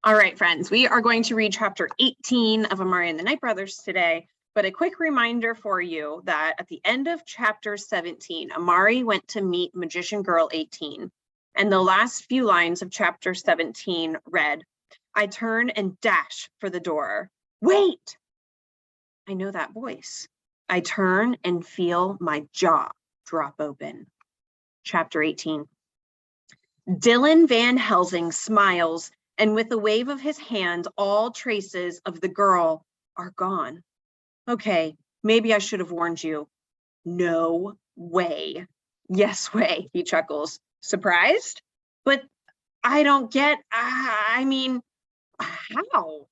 All right, friends, we are going to read chapter 18 of Amari and the Night Brothers today, but a quick reminder for you that at the end of chapter 17, Amari went to meet Magician Girl 18, and the last few lines of chapter 17 read, "I turn and dash for the door. Wait!" I know that voice. I turn and feel my jaw drop open. Chapter 18. Dylan Van Helsing smiles, and with a wave of his hand, all traces of the girl are gone. Okay, maybe I should have warned you. No way. Yes way, he chuckles. Surprised? But I don't get, I mean, how?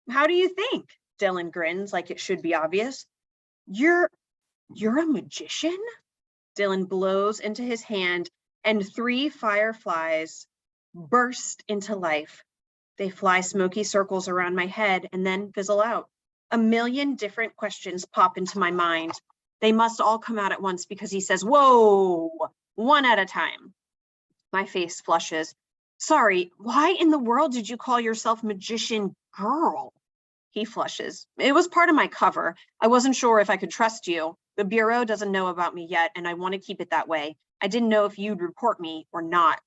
How do you think? Dylan grins like it should be obvious. You're a magician? Dylan blows into his hand and 3 fireflies burst into life. They fly smoky circles around my head and then fizzle out. A million different questions pop into my mind. They must all come out at once because he says, "Whoa, one at a time." My face flushes. "Sorry, why in the world did you call yourself Magician Girl?" He flushes. "It was part of my cover. I wasn't sure if I could trust you. The Bureau doesn't know about me yet, and I want to keep it that way. I didn't know if you'd report me or not."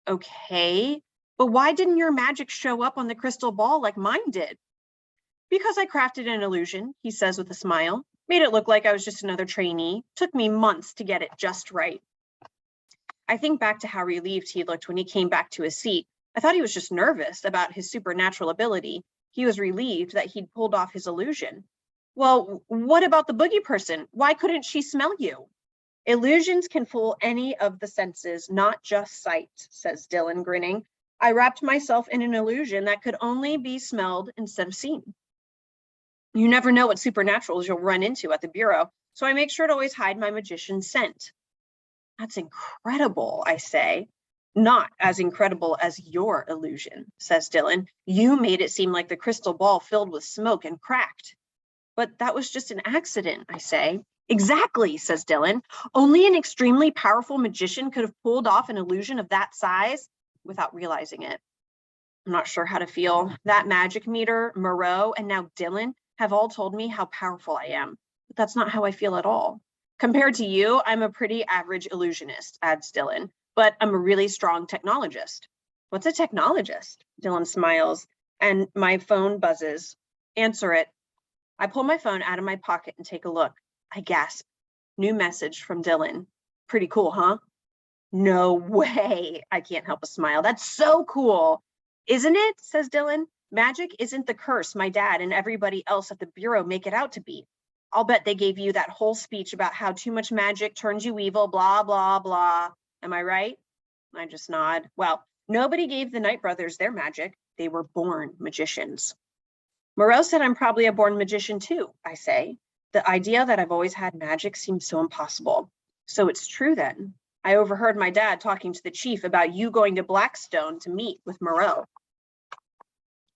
Okay, but why didn't your magic show up on the crystal ball like mine did? Because I crafted an illusion, he says with a smile. Made it look like I was just another trainee. Took me months to get it just right. I think back to how relieved he looked when he came back to his seat. I thought he was just nervous about his supernatural ability. He was relieved that he'd pulled off his illusion. Well, what about the boogie person? Why couldn't she smell you? Illusions can fool any of the senses, not just sight, says Dylan, grinning. I wrapped myself in an illusion that could only be smelled instead of seen. You never know what supernaturals you'll run into at the Bureau, so I make sure to always hide my magician's scent. That's incredible, I say. Not as incredible as your illusion, says Dylan. You made it seem like the crystal ball filled with smoke and cracked. But that was just an accident, I say. Exactly, says Dylan. Only an extremely powerful magician could have pulled off an illusion of that size without realizing it. I'm not sure how to feel. That magic meter, Moreau, and now Dylan have all told me how powerful I am. But that's not how I feel at all. Compared to you, I'm a pretty average illusionist, adds Dylan, but I'm a really strong technologist. What's a technologist? Dylan smiles, and my phone buzzes. Answer it. I pull my phone out of my pocket and take a look. I gasp. New message from Dylan. Pretty cool, huh? No way. I can't help but smile. That's so cool. Isn't it? Says Dylan. Magic isn't the curse my dad and everybody else at the Bureau make it out to be. I'll bet they gave you that whole speech about how too much magic turns you evil, blah, blah, blah. Am I right? I just nod. Well, nobody gave the Night Brothers their magic. They were born magicians. Moreau said I'm probably a born magician too, I say. The idea that I've always had magic seems so impossible. So it's true then. I overheard my dad talking to the chief about you going to Blackstone to meet with Moreau.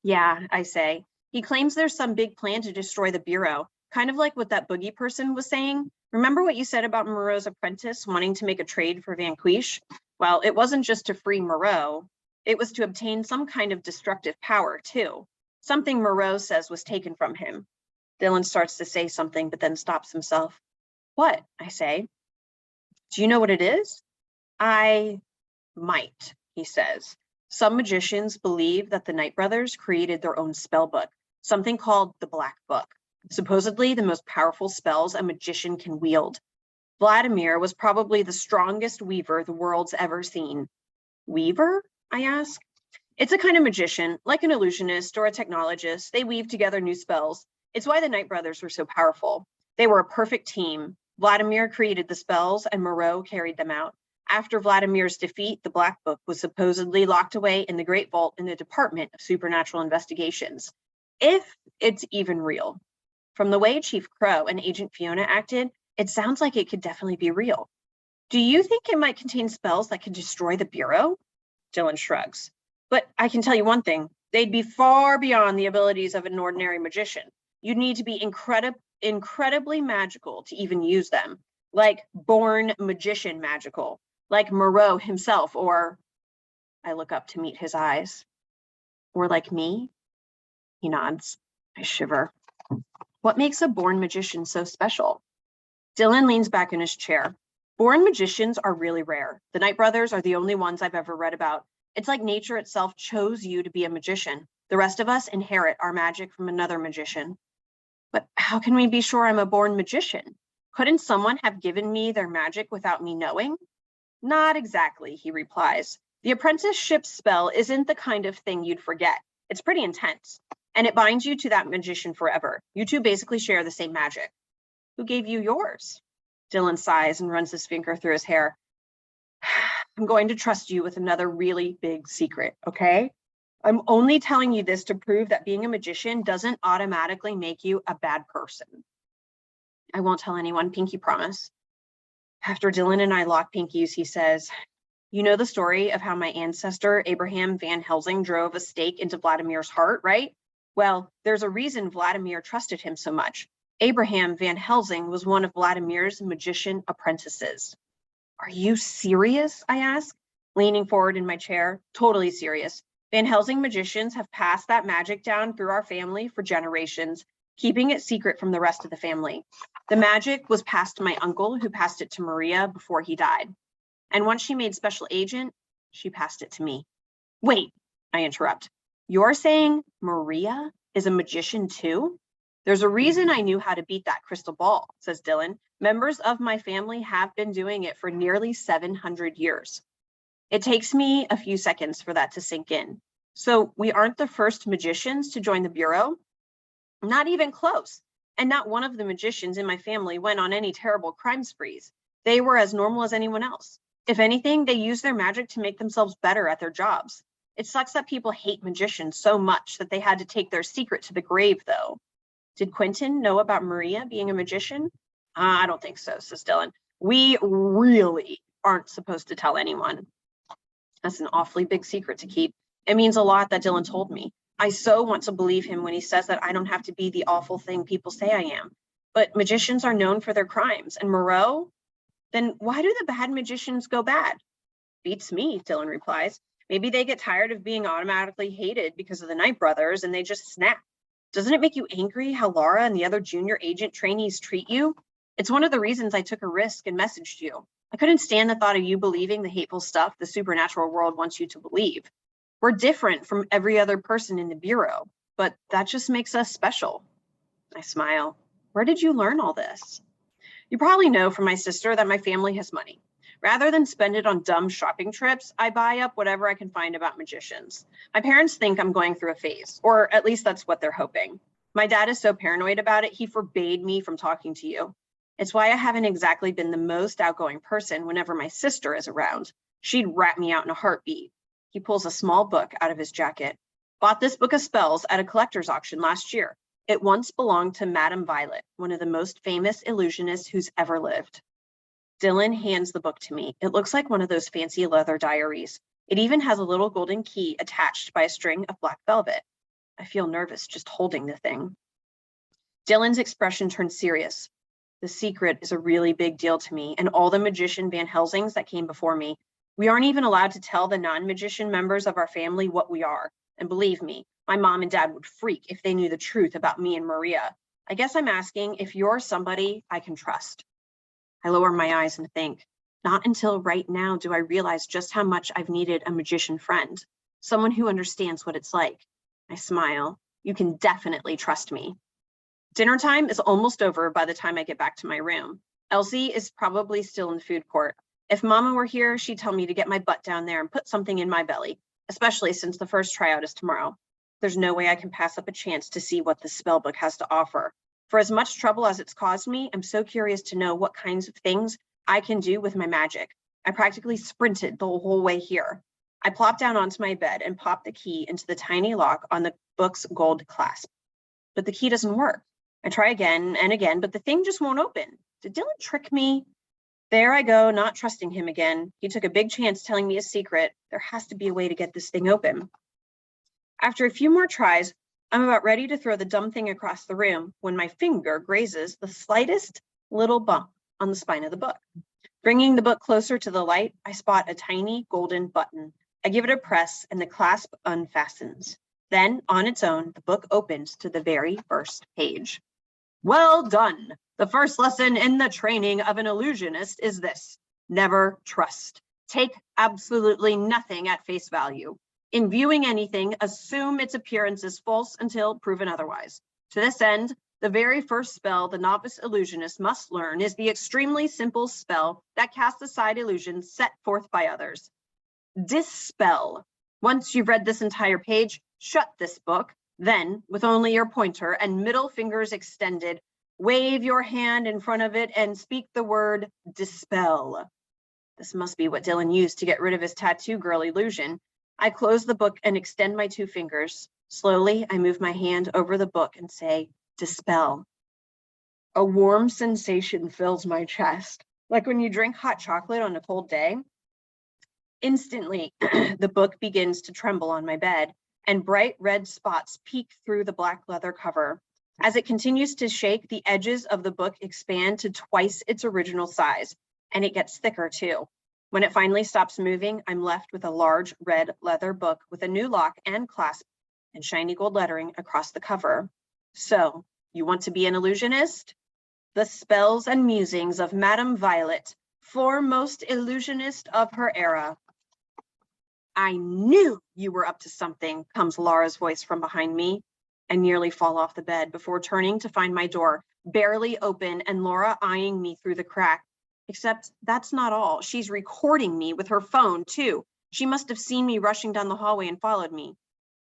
Yeah, I say. He claims there's some big plan to destroy the Bureau, kind of like what that boogie person was saying. Remember what you said about Moreau's apprentice wanting to make a trade for Vanquish? Well, it wasn't just to free Moreau. It was to obtain some kind of destructive power too. Something Moreau says was taken from him. Dylan starts to say something, but then stops himself. What? I say. Do you know what it is? I might, he says. Some magicians believe that the Night Brothers created their own spell book, something called the Black Book, supposedly the most powerful spells a magician can wield. Vladimir was probably the strongest weaver the world's ever seen. Weaver? I ask. It's a kind of magician, like an illusionist or a technologist. They weave together new spells. It's why the Night Brothers were so powerful. They were a perfect team. Vladimir created the spells and Moreau carried them out. After Vladimir's defeat, the Black Book was supposedly locked away in the Great Vault in the Department of Supernatural Investigations. If it's even real. From the way Chief Crow and Agent Fiona acted, it sounds like it could definitely be real. Do you think it might contain spells that could destroy the Bureau? Dylan shrugs. But I can tell you one thing, they'd be far beyond the abilities of an ordinary magician. You'd need to be incredibly magical to even use them, like born magician magical, like Moreau himself, or I look up to meet his eyes. Or like me? He nods. I shiver. What makes a born magician so special? Dylan leans back in his chair. Born magicians are really rare. The Knight brothers are the only ones I've ever read about. It's like nature itself chose you to be a magician. The rest of us inherit our magic from another magician. But how can we be sure I'm a born magician? Couldn't someone have given me their magic without me knowing? Not exactly, he replies. The apprenticeship spell isn't the kind of thing you'd forget. It's pretty intense, and it binds you to that magician forever. You two basically share the same magic. Who gave you yours? Dylan sighs and runs his finger through his hair. I'm going to trust you with another really big secret, okay? I'm only telling you this to prove that being a magician doesn't automatically make you a bad person. I won't tell anyone, pinky promise. After Dylan and I lock pinkies, he says, you know the story of how my ancestor, Abraham Van Helsing, drove a stake into Vladimir's heart, right? Well, there's a reason Vladimir trusted him so much. Abraham Van Helsing was one of Vladimir's magician apprentices. Are you serious? I ask, leaning forward in my chair. Totally serious. Van Helsing magicians have passed that magic down through our family for generations, keeping it secret from the rest of the family. The magic was passed to my uncle, who passed it to Maria before he died. And once she made special agent, she passed it to me. Wait, I interrupt. You're saying Maria is a magician too? There's a reason I knew how to beat that crystal ball, says Dylan. Members of my family have been doing it for nearly 700 years. It takes me a few seconds for that to sink in. So we aren't the first magicians to join the Bureau? Not even close. And not one of the magicians in my family went on any terrible crime sprees. They were as normal as anyone else. If anything, they used their magic to make themselves better at their jobs. It sucks that people hate magicians so much that they had to take their secret to the grave, though. Did Quentin know about Maria being a magician? I don't think so, says Dylan. We really aren't supposed to tell anyone. That's an awfully big secret to keep. It means a lot that Dylan told me. I so want to believe him when he says that I don't have to be the awful thing people say I am. But magicians are known for their crimes. And Moreau? Then why do the bad magicians go bad? Beats me, Dylan replies. Maybe they get tired of being automatically hated because of the Knight brothers and they just snap. Doesn't it make you angry how Lara and the other junior agent trainees treat you? It's one of the reasons I took a risk and messaged you. I couldn't stand the thought of you believing the hateful stuff the supernatural world wants you to believe. We're different from every other person in the Bureau, but that just makes us special. I smile. Where did you learn all this? You probably know from my sister that my family has money. Rather than spend it on dumb shopping trips, I buy up whatever I can find about magicians. My parents think I'm going through a phase, or at least that's what they're hoping. My dad is so paranoid about it, he forbade me from talking to you. It's why I haven't exactly been the most outgoing person whenever my sister is around. She'd rat me out in a heartbeat. He pulls a small book out of his jacket. Bought this book of spells at a collector's auction last year. It once belonged to Madame Violet, one of the most famous illusionists who's ever lived. Dylan hands the book to me. It looks like one of those fancy leather diaries. It even has a little golden key attached by a string of black velvet. I feel nervous just holding the thing. Dylan's expression turns serious. The secret is a really big deal to me and all the magician Van Helsings that came before me. We aren't even allowed to tell the non-magician members of our family what we are. And believe me, my mom and dad would freak if they knew the truth about me and Maria. I guess I'm asking if you're somebody I can trust. I lower my eyes and think, not until right now do I realize just how much I've needed a magician friend, someone who understands what it's like. I smile. You can definitely trust me. Dinner time is almost over by the time I get back to my room. Elsie is probably still in the food court. If Mama were here, she'd tell me to get my butt down there and put something in my belly, especially since the first tryout is tomorrow. There's no way I can pass up a chance to see what the spell book has to offer. For as much trouble as it's caused me, I'm so curious to know what kinds of things I can do with my magic. I practically sprinted the whole way here. I plopped down onto my bed and popped the key into the tiny lock on the book's gold clasp. But the key doesn't work. I try again and again, but the thing just won't open. Did Dylan trick me? There I go, not trusting him again. He took a big chance telling me a secret. There has to be a way to get this thing open. After a few more tries, I'm about ready to throw the dumb thing across the room when my finger grazes the slightest little bump on the spine of the book. Bringing the book closer to the light, I spot a tiny golden button. I give it a press and the clasp unfastens. Then, on its own, the book opens to the very first page. Well done. The first lesson in the training of an illusionist is this: never trust. Take absolutely nothing at face value. In viewing anything, assume its appearance is false until proven otherwise. To this end, the very first spell the novice illusionist must learn is the extremely simple spell that casts aside illusions set forth by others. Dispel. Once you've read this entire page, shut this book. Then, with only your pointer and middle fingers extended, wave your hand in front of it and speak the word dispel. This must be what Dylan used to get rid of his tattoo girl illusion. I close the book and extend my 2 fingers. Slowly, I move my hand over the book and say, dispel. A warm sensation fills my chest, like when you drink hot chocolate on a cold day. Instantly, the book begins to tremble on my bed, and bright red spots peek through the black leather cover. As it continues to shake, the edges of the book expand to twice its original size, and it gets thicker too. When it finally stops moving, I'm left with a large red leather book with a new lock and clasp and shiny gold lettering across the cover. So, you want to be an illusionist? The spells and musings of Madame Violet, foremost illusionist of her era. I knew you were up to something, comes Lara's voice from behind me. I nearly fall off the bed before turning to find my door barely open and Lara eyeing me through the crack. Except that's not all. She's recording me with her phone too. She must have seen me rushing down the hallway and followed me.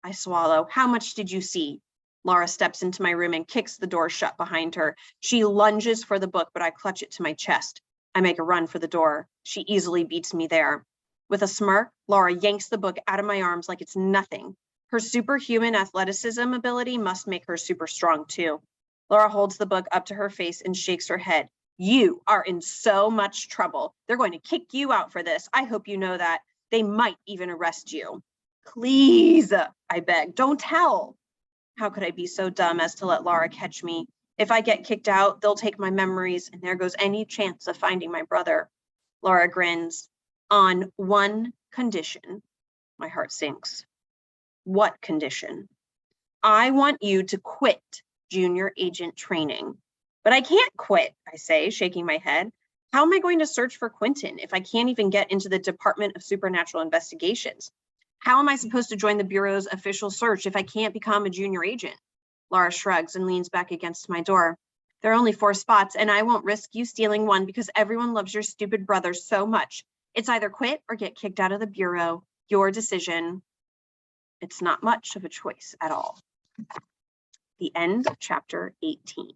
I swallow. How much did you see? Lara steps into my room and kicks the door shut behind her. She lunges for the book, but I clutch it to my chest. I make a run for the door. She easily beats me there. With a smirk, Lara yanks the book out of my arms like it's nothing. Her superhuman athleticism ability must make her super strong too. Lara holds the book up to her face and shakes her head. You are in so much trouble. They're going to kick you out for this. I hope you know that. They might even arrest you. Please, I beg, don't tell. How could I be so dumb as to let Lara catch me? If I get kicked out, they'll take my memories, and there goes any chance of finding my brother. Lara grins. On one condition. My heart sinks. What condition? I want you to quit junior agent training. But I can't quit, I say, shaking my head. How am I going to search for Quentin if I can't even get into the Department of Supernatural Investigations? How am I supposed to join the Bureau's official search if I can't become a junior agent? Lara shrugs and leans back against my door. There are only 4 spots, and I won't risk you stealing one because everyone loves your stupid brother so much. It's either quit or get kicked out of the Bureau. Your decision. It's not much of a choice at all. The end of chapter 18.